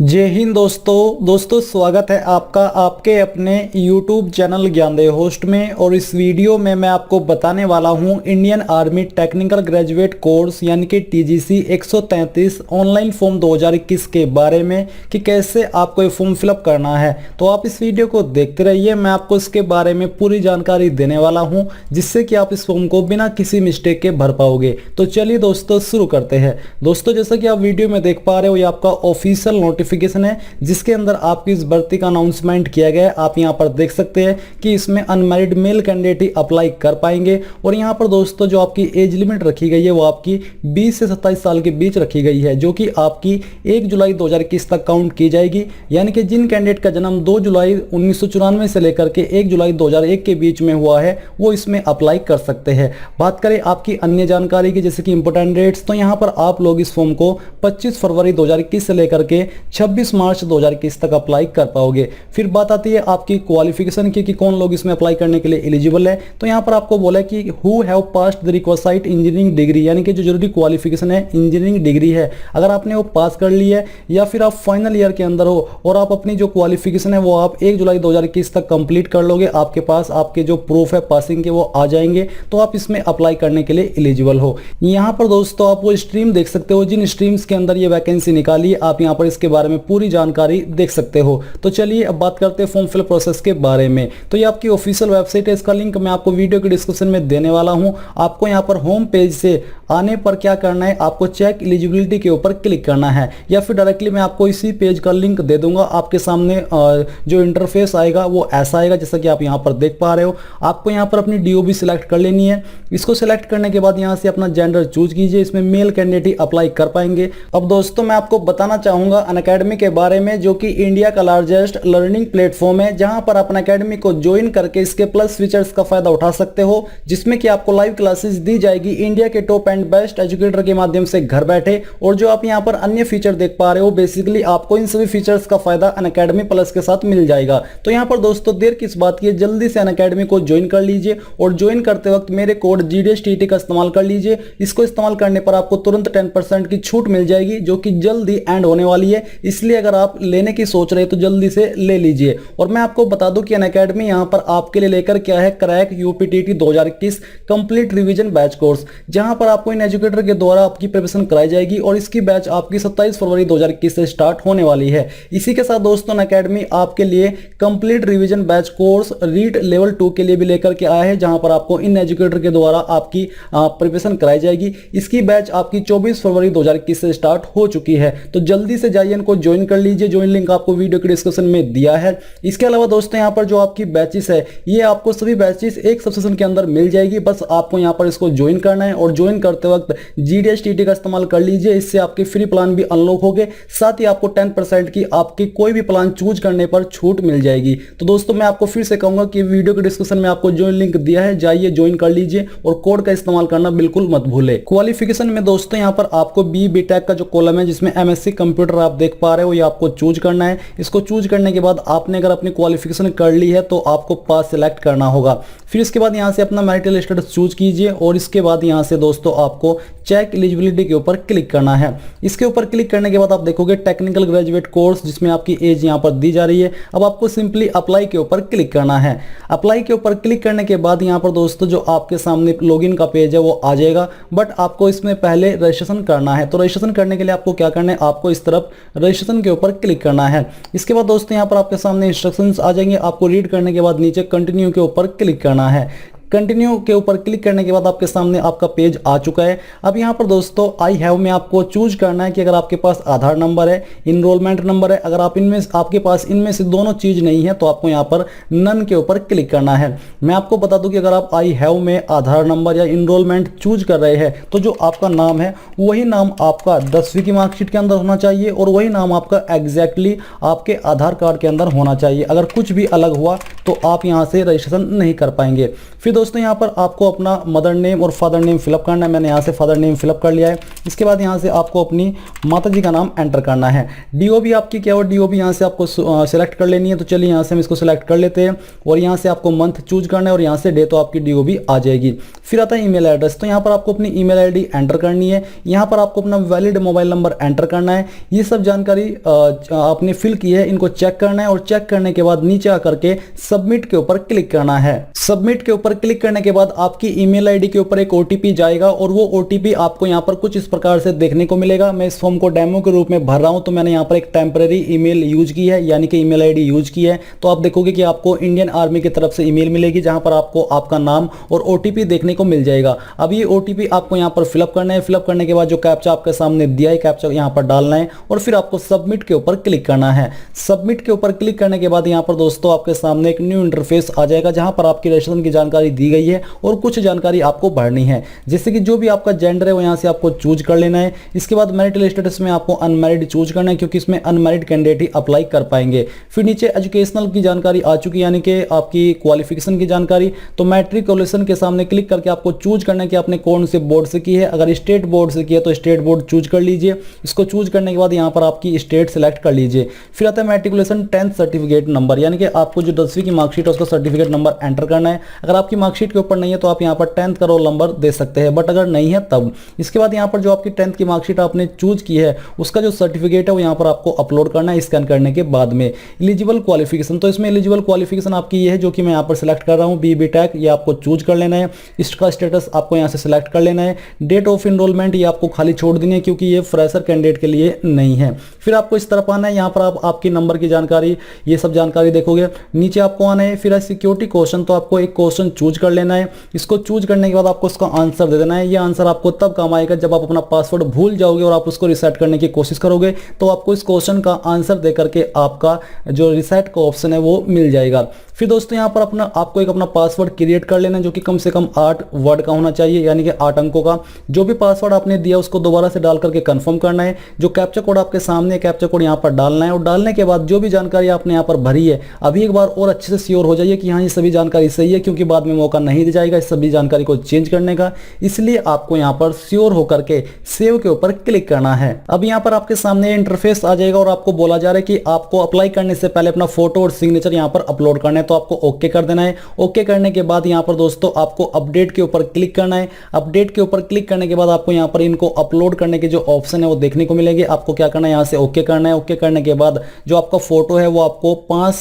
जय हिंद दोस्तों स्वागत है आपका आपके अपने YouTube चैनल ज्ञानदेह होस्ट में। और इस वीडियो में मैं आपको बताने वाला हूं Indian army technical graduate course यानी कि TGC 133 ऑनलाइन फॉर्म 2021 के बारे में कि कैसे आपको ये फॉर्म फिलअप करना है। तो आप इस वीडियो को देखते रहिए, मैं आपको इसके बारे में पूरी जानकारी देने वाला हूँ जिससे कि आप इस फॉर्म को बिना किसी मिस्टेक के भर पाओगे। तो चलिए दोस्तों शुरू करते हैं। दोस्तों जैसा कि आप वीडियो में देख पा रहे हो, ये आपका ऑफिशियल नोटिफिकेशन है जिसके अंदर आपकी इस भर्ती का अनाउंसमेंट किया गया है। आप यहां पर देख सकते हैं कि इसमें अनमैरिड मेल कैंडिडेट ही अप्लाई कर पाएंगे। और यहां पर दोस्तों जो आपकी एज लिमिट रखी गई है वो आपकी 20 से 27 साल के बीच रखी गई है, जो कि आपकी 1 जुलाई 2021 तक काउंट की जाएगी। यानी कि जिन कैंडिडेट का जन्म 2 जुलाई 1994 से लेकर के 1 जुलाई 2001 के बीच में हुआ है वो इसमें अप्लाई कर सकते हैं। बात करें आपकी अन्य जानकारी की, जैसे कि इंपोर्टेंट डेट्स, तो यहाँ पर आप लोग इस फॉर्म को 25 फरवरी 2021 से लेकर के 26 मार्च 2021 तक अप्लाई कर पाओगे। फिर बात आती है आपकी क्वालिफिकेशन की कि कौन लोग इसमें अप्लाई करने के लिए एलिजिबल है। तो यहाँ पर आपको बोला है कि who have passed the required engineering degree, यानी कि जो जरूरी क्वालिफिकेशन है इंजीनियरिंग डिग्री है, अगर आपने वो पास कर ली है या फिर आप फाइनल ईयर के अंदर हो और आप अपनी जो क्वालिफिकेशन है वो आप 1 जुलाई 2021 तक कंप्लीट कर लोगे, आपके पास आपके जो प्रूफ है पासिंग के वो आ जाएंगे, तो आप इसमें अप्लाई करने के लिए एलिजिबल हो। यहाँ पर दोस्तों आप वो स्ट्रीम देख सकते हो जिन स्ट्रीम्स के अंदर ये वैकेंसी निकाली है, आप यहाँ पर इसके बारे में पूरी जानकारी देख सकते हो। तो चलिए अब बात करते हैं फॉर्म फिल प्रोसेस के बारे में। तो ये आपकी ऑफिशियल वेबसाइट है, इसका लिंक मैं आपको वीडियो के डिस्क्रिप्शन में देने वाला हूं। आपको यहाँ पर होम पेज से आने पर क्या करना है, आपको चेक एलिजिबिलिटी के ऊपर क्लिक करना है, या फिर डायरेक्टली मैं आपको इसी पेज का लिंक दे दूंगा। आपके सामने जो इंटरफेस आएगा वो ऐसा आएगा जैसा कि आप यहाँ पर देख पा रहे हो। आपको यहाँ पर अपनी DOB सिलेक्ट कर लेनी है। इसको सिलेक्ट करने के बाद यहाँ से अपना जेंडर चूज कीजिए, इसमें मेल कैंडिडेट ही अप्लाई कर पाएंगे। अब दोस्तों मैं आपको बताना चाहूंगा अनअकैडमी के बारे में, जो कि इंडिया का लार्जेस्ट लर्निंग प्लेटफॉर्म है, जहां पर आप अनअकैडमी को ज्वाइन करके इसके प्लस फीचर्स का फायदा उठा सकते हो, जिसमें कि आपको लाइव क्लासेस दी जाएगी इंडिया के टॉप एंड बेस्ट एजुकेटर के माध्यम से घर बैठे। और जो आप यहां पर अन्य फीचर देख पा रहे हो, बेसिकली आपको इन सभी फीचर्स का फायदा अनअकैडमी प्लस के साथ मिल जाएगा। तो यहां पर दोस्तों देर किस बात की है, जल्दी से अनअकैडमी को ज्वाइन कर लीजिए और ज्वाइन करते वक्त मेरे कोड GDSTT का इस्तेमाल कर लीजिए। इसको इस्तेमाल करने पर आपको तुरंत 10% की छूट मिल जाएगी, जो कि जल्दी एंड होने वाली है। इसलिए अगर आप लेने की सोच रहे हैं तो जल्दी से ले लीजिए। और मैं आपको बता दूं कि अनअकैडमी यहां पर आपके लिए लेकर क्या है, crack UPTT 2021 complete revision batch course, जहां पर आपको इन एजुकेटर के द्वारा आपकी प्रिपरेशन कराई जाएगी और इसकी बैच आपकी 27 फरवरी 2021 से स्टार्ट होने वाली है। इसी के साथ दोस्तों अनअकैडमी आपके लिए complete revision batch course read level 2 के लिए भी लेकर के आया है, जहां पर आपको इन एजुकेटर के द्वारा आपकी प्रिपरेशन कराई जाएगी। इसकी बैच आपकी 24 फरवरी 2021 से स्टार्ट हो चुकी है। तो जल्दी से जाइए इनको ज्वाइन कर लीजिए, ज्वाइन लिंक आपको वीडियो के डिस्क्रिप्शन में दिया है। इसके अलावा दोस्तों यहाँ पर जो आपकी बैचेस है, ये आपको सभी बैचेस एक सब्सक्रिप्शन के अंदर मिल जाएगी। बस आपको यहाँ पर इसको ज्वाइन करना है और ज्वाइन करते वक्त GDSTT का इस्तेमाल कर लीजिए, इससे आपके फ्री प्लान भी अनलॉक होंगे। साथ ही आपको 10% की आपकी कोई भी प्लान चूज करने पर छूट मिल जाएगी। तो दोस्तों मैं आपको फिर से कहूंगा कि वीडियो के डिस्क्रिप्शन में आपको ज्वाइन लिंक दिया है, जाइए ज्वाइन कर लीजिए और कोड का इस्तेमाल करना बिल्कुल मत भूले। क्वालिफिकेशन में दोस्तों यहाँ पर आपको BTech का जो कॉलम है जिसमें MSc कंप्यूटर आप देख पा रहे हो, ये आपको चूज करना है। इसको चूज करने के बाद आपने अगर अपनी क्वालिफिकेशन कर ली है तो आपको पास सिलेक्ट करना होगा। फिर इसके बाद यहाँ से अपना मैरिटल स्टेटस चूज कीजिए और इसके बाद यहाँ से दोस्तों आपको चेक एलिजिबिलिटी के ऊपर क्लिक करना है। इसके ऊपर क्लिक करने के बाद आप देखोगे टेक्निकल ग्रेजुएट कोर्स, जिसमें आपकी एज यहाँ पर दी जा रही है। अब आपको सिंपली अप्लाई के ऊपर क्लिक करना है। अप्लाई के ऊपर क्लिक करने के बाद यहाँ पर दोस्तों जो आपके सामने लॉगिन का पेज है वो आ जाएगा, बट आपको इसमें पहले रजिस्ट्रेशन करना है। तो रजिस्ट्रेशन करने के लिए आपको क्या करना है, आपको इस तरफ रजिस्ट्रेशन के ऊपर क्लिक करना है। इसके बाद दोस्तों यहाँ पर आपके सामने इंस्ट्रक्शंस आ जाएंगे, आपको रीड करने के बाद नीचे कंटिन्यू के ऊपर क्लिक करना है। कंटिन्यू के ऊपर क्लिक करने के बाद आपके सामने आपका पेज आ चुका है। अब यहाँ पर दोस्तों आई हैव में आपको चूज करना है कि अगर आपके पास आधार नंबर है, इनरोलमेंट नंबर है, अगर आप इनमें आपके पास इनमें से दोनों चीज नहीं है तो आपको यहाँ पर नन के ऊपर क्लिक करना है। मैं आपको बता दूं कि अगर आप आई हैव में आधार नंबर या इनरोलमेंट चूज कर रहे हैं तो जो आपका नाम है वही नाम आपका 10वीं की मार्कशीट के अंदर होना चाहिए और वही नाम आपका एग्जैक्टली आपके आधार कार्ड के अंदर होना चाहिए। अगर कुछ भी अलग हुआ तो आप यहाँ से रजिस्ट्रेशन नहीं कर पाएंगे। फिर दोस्तों यहाँ पर आपको अपना मदर नेम और फादर नेम फिलअप करना है। मैंने यहाँ से फादर नेम फिलअप कर लिया है। इसके बाद यहाँ से आपको अपनी माता जी का नाम एंटर करना है। डीओबी आपकी क्या हो, डीओबी यहाँ से आपको सिलेक्ट कर लेनी है। तो चलिए यहाँ से हम इसको सिलेक्ट कर लेते हैं और यहाँ से आपको मंथ चूज करना है और यहाँ से डे तो आपकी डीओबी आ जाएगी। फिर आता है ईमेल एड्रेस। तो यहाँ पर आपको अपनी ईमेल आईडी एंटर करनी है। यहाँ पर आपको अपना वैलिड मोबाइल नंबर एंटर करना है। ये सब जानकारी आपने फिल की है, इनको चेक करना है और चेक करने के बाद नीचे आकर के सबमिट के ऊपर क्लिक करना है। सबमिट के ऊपर क्लिक करने के बाद आपकी ईमेल आईडी के ऊपर एक ओटीपी जाएगा और वो ओटीपी आपको यहाँ पर कुछ इस प्रकार से देखने को मिलेगा। मैं इस फॉर्म को डेमो के रूप में भर रहा हूं, तो मैंने यहाँ पर एक टेम्पररी ईमेल यूज की है, यानी कि ईमेल आईडी यूज की है। तो आप देखोगे कि आपको इंडियन आर्मी की तरफ से ईमेल मिलेगी जहां पर आपको आपका नाम और ओटीपी देखने को मिल जाएगा। अब ये ओटीपी आपको यहाँ पर फिलअप करना है। फिलअप करने के बाद जो कैप्चा आपके सामने दिया है, कैप्चा यहाँ पर डालना है और फिर आपको सबमिट के ऊपर क्लिक करना है। सबमिट के ऊपर क्लिक करने के बाद यहाँ पर दोस्तों आपके सामने एक न्यू इंटरफेस आ जाएगा जहां पर आपकी रजिस्ट्रेशन की जानकारी दी गई है और कुछ जानकारी आपको भरनी है, जैसे कि जो भी आपका जेंडर है वो यहाँ से आपको चूज कर लेना है। इसके बाद मैरिटल स्टेटस में आपको अनमैरिड चूज करना है, क्योंकि इसमें अनमैरिड कैंडिडेट ही अप्लाई कर पाएंगे। फिर नीचे एजुकेशनल की जानकारी आ चुकी है, यानी कि आपकी क्वालिफिकेशन की जानकारी। तो मैट्रिकुलेशन के सामने क्लिक करके आपको चूज करना है कि आपने कौन से बोर्ड से की है। अगर स्टेट बोर्ड से की है तो स्टेट बोर्ड चूज कर लीजिए। इसको चूज करने के बाद यहाँ पर आपकी स्टेट सेलेक्ट कर लीजिए। फिर आता है मैट्रिकुलेशन 10th सर्टिफिकेट नंबर, यानी कि आपको जो 10वीं की मार्कशीट है उसका सर्टिफिकेट नंबर एंटर करना है। अगर आपकी मार्कशीट के ऊपर नहीं है तो आप यहाँ पर 10th का रोल नंबर दे सकते हैं, बट अगर नहीं है तब। इसके बाद यहाँ पर जो आपकी 10th की मार्कशीट आपने चूज की है उसका जो सर्टिफिकेट है वो यहाँ पर आपको अपलोड करना है स्कैन करने के बाद में। एलिजिबल क्वालिफिकेशन, तो इसमें एलिजिबल क्वालिफिकेशन आपकी ये है जो कि मैं यहाँ पर सिलेक्ट कर रहा हूँ, बी टेक, ये आपको चूज कर लेना है। इसका स्टेटस आपको यहाँ से सिलेक्ट कर लेना है। डेट ऑफ इनरोलमेंट ये आपको खाली छोड़ देनी है क्योंकि ये फ्रेशर कैंडिडेट के लिए नहीं है। फिर आपको इस तरफ आना है, यहाँ पर आप आपकी नंबर की जानकारी ये सब जानकारी देखोगे। नीचे आपको आना है, फिर सिक्योरिटी क्वेश्चन, तो आपको एक क्वेश्चन चूज कर लेना है। इसको चूज करने के बाद आपको उसका आंसर दे देना है। ये आंसर आपको तब काम आएगा जब आप अपना पासवर्ड भूल जाओगे और आप उसको रिसेट करने की कोशिश करोगे, तो आपको इस क्वेश्चन का आंसर दे करके आपका जो रिसेट का ऑप्शन है वो मिल जाएगा। फिर दोस्तों यहाँ पर आपको एक अपना पासवर्ड क्रिएट कर लेना है जो कि कम से कम 8 वर्ड का होना चाहिए, यानी कि 8 अंकों का। जो भी पासवर्ड आपने दिया उसको दोबारा से डाल करके कंफर्म करना है। जो कैप्चा कोड आपके सामने, कैप्चा कोड यहाँ पर डालना है और डालने के बाद जो भी जानकारी आपने यहाँ पर भरी है अभी एक बार और अच्छे से श्योर हो जाइए कि हाँ ये सभी जानकारी सही है, क्योंकि बाद में मौका नहीं दिया जाएगा इस सभी जानकारी को चेंज करने का। इसलिए आपको यहाँ पर श्योर होकर के सेव के ऊपर क्लिक करना है। अब यहाँ पर आपके सामने इंटरफेस आ जाएगा और आपको बोला जा रहा है कि आपको अप्लाई करने से पहले अपना फोटो और सिग्नेचर यहाँ पर अपलोड करना है, तो आपको ओके कर देना है। ओके करने के बाद यहाँ पर दोस्तों आपको अपडेट के ऊपर क्लिक करना है। अपडेट के ऊपर क्लिक करने के बाद आपको यहाँ पर इनको अपलोड करने के जो ऑप्शन है वो देखने को मिलेंगे। आपको क्या करना है, यहाँ से ओके करना है। ओके करने के बाद जो आपका फोटो है वो आपको 5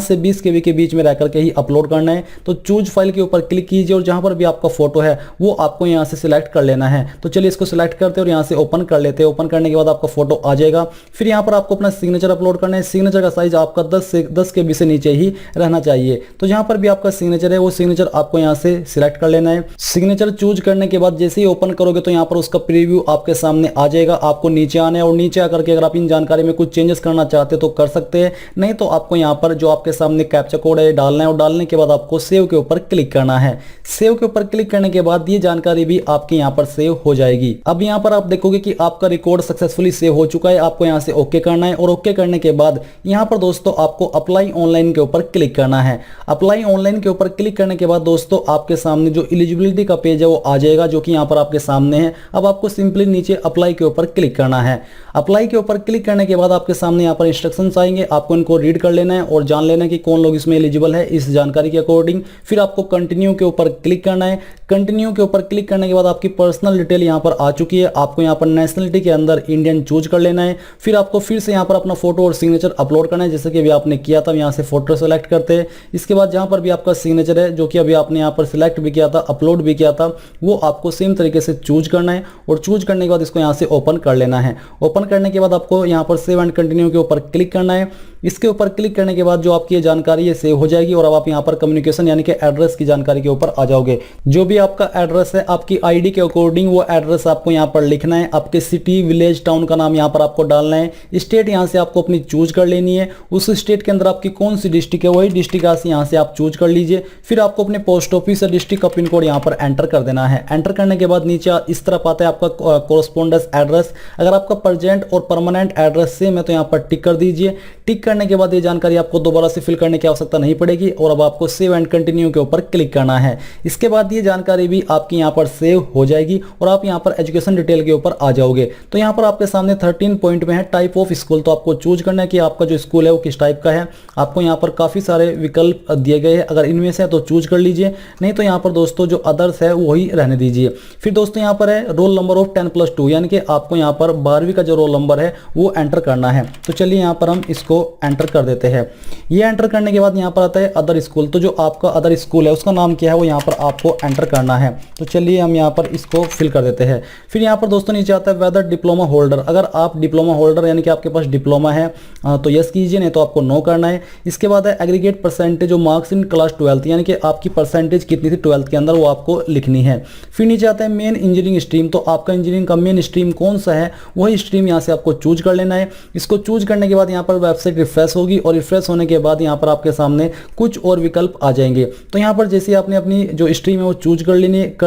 से 20 KB के बीच में रह करके ही अपलोड करना है। तो चूज फाइल के ऊपर क्लिक कीजिए और जहां पर भी आपका फोटो है वो आपको यहाँ से सिलेक्ट कर लेना है। तो चलिए इसको सिलेक्ट करते हैं और यहाँ से ओपन कर लेते हैं। ओपन करने के बाद आपका फोटो आ जाएगा। फिर यहाँ पर आपको अपना सिग्नेचर अपलोड करना है। सिग्नेचर का साइज आपका 10 KB से नीचे ही रहना चाहिए। तो जहां पर भी आपका सिग्नेचर है वो सिग्नेचर आपको यहाँ से सिलेक्ट कर लेना है। सिग्नेचर चूज करने के बाद जैसे ही ओपन करोगे तो यहाँ पर उसका प्रीव्यू आपके सामने आ जाएगा। आपको नीचे आना है और नीचे आकर के अगर आप इन जानकारी में कुछ चेंजेस करना चाहते तो कर सकते हैं, नहीं तो आपको यहाँ पर जो आपके सामने कैप्चा कोड है डालना है और डालने के बाद आपको सेव के ऊपर क्लिक करना है। सेव के ऊपर क्लिक करने के बाद ये जानकारी भी आपकी यहाँ पर सेव हो जाएगी। अब यहाँ पर आप देखोगे कि आपका रिकॉर्ड सक्सेसफुली सेव हो चुका है। आपको यहाँ से ओके करना है और ओके करने के बाद यहाँ पर दोस्तों आपको अप्लाई ऑनलाइन के ऊपर क्लिक करना है। अप्लाई ऑनलाइन के ऊपर क्लिक करने के बाद दोस्तों आपके सामने जो एलिजिबिलिटी का पेज है वो आ जाएगा, जो कि यहाँ पर आपके सामने है। अब आपको सिंपली नीचे अप्लाई के ऊपर क्लिक करना है। अप्लाई के ऊपर क्लिक करने के बाद आपके सामने यहाँ पर इंस्ट्रक्शंस आएंगे, आपको इनको रीड कर लेना है और जान लेना है कि कौन लोग इसमें एलिजिबल है इस जानकारी के अकॉर्डिंग। फिर आपको कंटिन्यू के ऊपर क्लिक करना है। कंटिन्यू के ऊपर क्लिक करने के बाद आपकी पर्सनल डिटेल यहाँ पर आ चुकी है। आपको यहाँ पर नेशनलिटी के अंदर इंडियन चूज कर लेना है। फिर आपको फिर से यहाँ पर अपना फोटो और सिग्नेचर अपलोड करना है, जैसे कि अभी आपने किया था। यहाँ से फोटो सेलेक्ट करते हैं। इसके बाद जहाँ पर भी आपका सिग्नेचर है जो कि अभी आपने यहाँ पर सिलेक्ट भी किया था, अपलोड भी किया था, वो आपको सेम तरीके से चूज करना है और चूज करने के बाद इसको यहाँ से ओपन कर लेना है। ओपन करने के बाद आपको यहाँ पर सेव एंड कंटिन्यू के ऊपर क्लिक करना है। इसके ऊपर क्लिक करने के बाद जो आपकी ये जानकारी है सेव हो जाएगी और अब आप यहाँ पर कम्युनिकेशन यानी कि एड्रेस की जानकारी के ऊपर आ जाओगे। जो भी आपका एड्रेस है आपकी आईडी के अकॉर्डिंग वो एड्रेस आपको यहाँ पर लिखना है। आपके सिटी, विलेज, टाउन का नाम यहाँ पर आपको डालना है। स्टेट यहाँ से आपको अपनी चूज कर लेनी है। उस स्टेट के अंदर आपकी कौन सी डिस्ट्रिक्ट है वही डिस्ट्रिक्ट यहाँ से आप चूज कर लीजिए। फिर आपको अपने पोस्ट ऑफिस या डिस्ट्रिक्ट का पिन कोड यहाँ पर एंटर कर देना है। एंटर करने के बाद नीचे इस तरफ आता है आपका कोरस्पोंडेंस एड्रेस। अगर आपका प्रेजेंट और परमानेंट एड्रेस सेम है तो यहाँ पर टिक कर दीजिए। टिक करने के बाद ये जानकारी आपको दोबारा से फिल करने की आवश्यकता नहीं पड़ेगी और अब आपको सेव एंड कंटिन्यू के ऊपर क्लिक करना है। इसके बाद ये जानकारी भी आपकी यहाँ पर सेव हो जाएगी और आप यहाँ पर एजुकेशन डिटेल के ऊपर आ जाओगे। तो यहाँ पर आपके सामने 13 पॉइंट में है टाइप ऑफ स्कूल, तो आपको चूज करना है कि आपका जो स्कूल है वो किस टाइप का है। आपको यहाँ पर काफी सारे विकल्प दिए गए हैं, अगर इनमें से है तो चूज कर लीजिए, नहीं तो यहाँ पर दोस्तों जो अदर्स है वही रहने दीजिए। फिर दोस्तों यहाँ पर है रोल नंबर ऑफ 10+2, यानी कि आपको यहाँ पर 12वीं का जो रोल नंबर है वो एंटर करना है। तो चलिए यहाँ पर हम इसको एंटर कर देते हैं। ये एंटर करने के बाद यहाँ पर आता है अदर स्कूल, तो जो आपका अदर स्कूल है उसका नाम क्या है वो यहाँ पर आपको एंटर करना है। तो चलिए हम यहाँ पर इसको फिल कर देते हैं। फिर यहाँ पर दोस्तों नीचे आता है वेदर डिप्लोमा होल्डर, अगर आप डिप्लोमा होल्डर यानी कि आपके पास डिप्लोमा है तो यस कीजिए, नहीं तो आपको नो करना है। इसके बाद है aggregate percentage of marks in class 12th, यानी कि आपकी परसेंटेज कितनी थी 12th के अंदर वो आपको लिखनी है। फिर नीचे आता है मेन इंजीनियरिंग स्ट्रीम, तो आपका इंजीनियरिंग का मेन स्ट्रीम कौन सा है वही स्ट्रीम यहाँ से आपको चूज कर लेना है। इसको चूज करने के बाद यहाँ पर वेबसाइट रिफ्रेश होगी और रिफ्रेश होने के बाद यहाँ पर आपके सामने कुछ और विकल्प आ जाएंगे। तो यहाँ पर जैसे आपने अपनी जो स्ट्रीम है वो चूज कर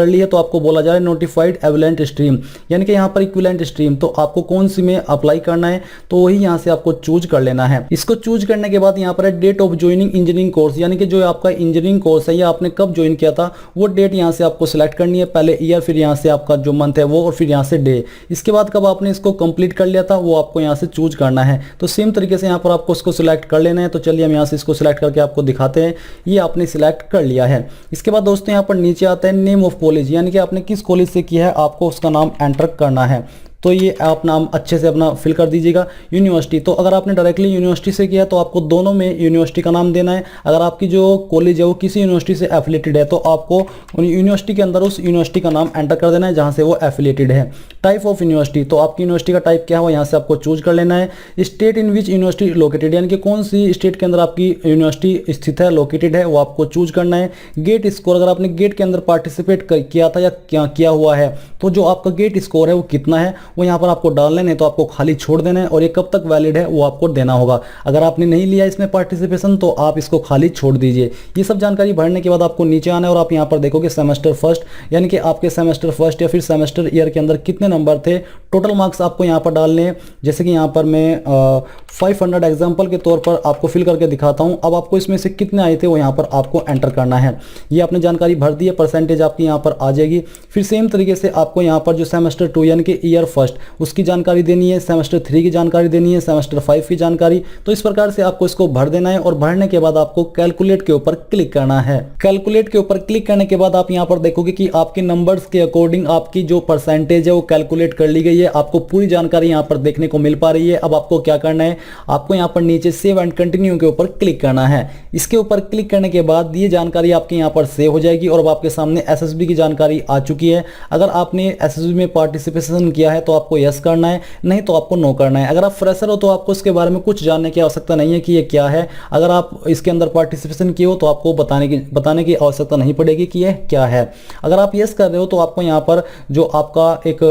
ली है तो आपको बोला जा रहा है नोटिफाइड एविलेंट स्ट्रीम, यानी कि यहाँ पर इक्विवेलेंट स्ट्रीम, तो आपको कौन सी में अप्लाई करना है तो वही यहाँ से आपको चूज कर लेना है। इसको चूज करने के बाद यहाँ पर है date of joining engineering course, यानी कि जो आपका इंजीनियरिंग कोर्स है या आपने कब ज्वाइन किया था वो डेट यहाँ से आपको सिलेक्ट करनी है, पहले ईयर, फिर यहाँ से आपका जो मंथ है वो, और फिर यहाँ से डे। इसके बाद कब आपने इसको कंप्लीट कर लिया था वो आपको यहाँ से चूज करना है। तो सेम तरीके से यहाँ पर आपको इसको सिलेक्ट कर लेना है। तो चलिए हम यहाँ से इसको सिलेक्ट करके आपको दिखाते हैं, ये आपने सिलेक्ट कर लिया है। इसके बाद दोस्तों यहाँ पर नीचे आता है नेम ऑफ कॉलेज, यानी कि आपने किस कॉलेज से किया है आपको उसका नाम एंटर करना है। तो ये आप नाम अच्छे से अपना फिल कर दीजिएगा। यूनिवर्सिटी, तो अगर आपने डायरेक्टली यूनिवर्सिटी से किया तो आपको दोनों में यूनिवर्सिटी का नाम देना है। अगर आपकी जो कॉलेज है वो किसी यूनिवर्सिटी से एफिलेटेड है तो आपको यूनिवर्सिटी के अंदर उस यूनिवर्सिटी का नाम एंटर कर देना है जहाँ से वो एफिलेटेड है। टाइप ऑफ यूनिवर्सिटी, तो आपकी यूनिवर्सिटी का टाइप क्या है वो यहाँ से आपको चूज कर लेना है। State in which university located, यानी कि कौन सी स्टेट के अंदर आपकी यूनिवर्सिटी स्थित है, लोकेटेड है, वो आपको चूज करना है। गेट स्कोर, अगर आपने गेट के अंदर पार्टिसिपेट किया था या क्या किया हुआ है तो जो आपका गेट स्कोर है वो कितना है वो यहाँ पर आपको डालना है, तो आपको खाली छोड़ देना है और ये कब तक वैलिड है वो आपको देना होगा। अगर आपने नहीं लिया इसमें पार्टिसिपेशन तो आप इसको खाली छोड़ दीजिए। ये सब जानकारी भरने के बाद आपको नीचे आना है और आप यहाँ पर देखोगे सेमेस्टर फर्स्ट, यानी कि आपके सेमेस्टर फर्स्ट या फिर सेमेस्टर ईयर के अंदर कितने नंबर थे, टोटल मार्क्स आपको यहाँ पर डालने हैं। जैसे कि यहाँ पर मैं 500 एग्जाम्पल के तौर पर आपको फिल करके दिखाता हूँ। अब आपको इसमें से कितने आए थे वो यहाँ पर आपको एंटर करना है। ये आपने जानकारी भर दी है, परसेंटेज आपकी यहाँ पर आ जाएगी। फिर सेम तरीके से आपको यहाँ पर जो सेमेस्टर 2 यानी कि ईयर फर्स्ट उसकी जानकारी देनी है, सेमेस्टर 3 की जानकारी देनी है, सेमेस्टर 5 की जानकारी। तो इस प्रकार से आपको इसको भर देना है और भरने के बाद आपको कैलकुलेट के ऊपर क्लिक करना है। कैलकुलेट के ऊपर क्लिक करने के बाद आप यहाँ पर देखोगे कि आपके नंबर्स के अकॉर्डिंग आपकी जो परसेंटेज है वो कैलकुलेट कर ली गई है। आपको पूरी जानकारी यहाँ पर देखने को मिल पा रही है। अब आपको क्या करना है, आपको यहाँ पर नीचे सेव एंड कंटिन्यू के ऊपर क्लिक करना है। इसके ऊपर क्लिक करने के बाद ये जानकारी आपके यहाँ पर सेव हो जाएगी और अब आपके सामने एसएसबी की जानकारी आ चुकी है। अगर आपने एसएसबी में पार्टिसिपेशन किया है तो आपको यस करना है, नहीं तो आपको नो करना है। अगर आप फ्रेशर हो तो आपको इसके बारे में कुछ जानने की आवश्यकता नहीं है कि ये क्या है। अगर आप इसके अंदर पार्टिसिपेशन किए हो तो आपको बताने की आवश्यकता नहीं पड़ेगी कि ये क्या है। अगर आप यस कर रहे हो तो आपको यहाँ पर जो आपका एक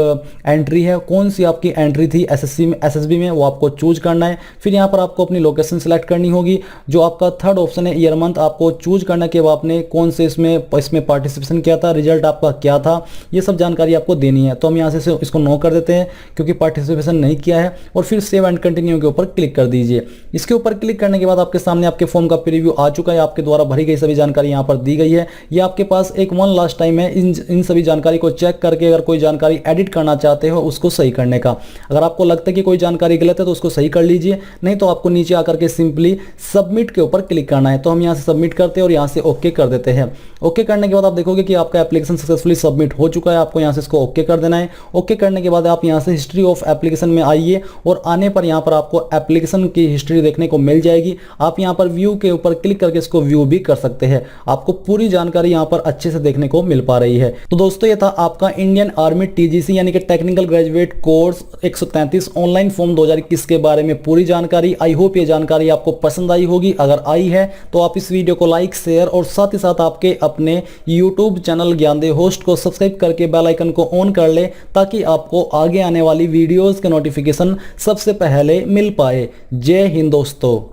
एंट्री है, कौन सी आपकी एंट्री थी एसएसबी में, वो आपको चूज करना है। फिर यहाँ पर आपको अपनी लोकेशन सिलेक्ट करनी होगी। जो आपका थर्ड ऑप्शन है ईयर मंथ, आपको चूज करना कि आपने कौन से इसमें पार्टिसिपेशन किया था, रिजल्ट आपका क्या था, ये सब जानकारी आपको देनी है। तो हम यहाँ से इसको नो कर देते हैं क्योंकि पार्टिसिपेशन नहीं किया है और फिर सेव एंड कंटिन्यू के ऊपर क्लिक कर दीजिए। इसके ऊपर क्लिक करने के बाद आपके सामने आपके फॉर्म का प्रीव्यू आ चुका है। आपके द्वारा भरी गई सभी जानकारी यहाँ पर दी गई है। ये आपके पास एक वन लास्ट टाइम है इन सभी जानकारी को चेक करके अगर कोई जानकारी एडिट करना चाहते हो उसको सही करने का। अगर आपको लगता है कि कोई जानकारी गलत है तो उसको सही कर लीजिए, नहीं तो आपको नीचे आकर के सिंपली सबमिट के ऊपर क्लिक करना है। तो हम यहाँ से सबमिट करते हैं और यहाँ से ओके कर देते हैं। ओके करने के बाद आप देखोगे कि आपका एप्लीकेशन सक्सेसफुली सबमिट हो चुका है। आपको यहाँ से इसको ओके कर देना है। ओके करने के बाद आप यहाँ से हिस्ट्री ऑफ एप्लीकेशन में आइए और आने पर यहाँ पर आपको एप्लीकेशन की हिस्ट्री देखने को मिल जाएगी। आप यहाँ पर व्यू के ऊपर क्लिक करके इसको व्यू भी कर सकते हैं। आपको पूरी जानकारी यहाँ पर अच्छे से देखने को मिल पा रही है। तो दोस्तों ये था आपका इंडियन आर्मी टीजीसी यानी कि technical graduate course 133 online form 2021 के बारे में पूरी जानकारी। आई होप ये जानकारी आपको पसंद आई होगी। अगर आई है तो आप इस वीडियो को लाइक, शेयर और साथ ही साथ आपके अपने यूट्यूब चैनल ज्ञानदेव होस्ट को सब्सक्राइब करके बेल आइकन को ऑन कर ले ताकि आपको आगे आने वाली वीडियोस के नोटिफिकेशन सबसे पहले मिल पाए। जय हिंद दोस्तों।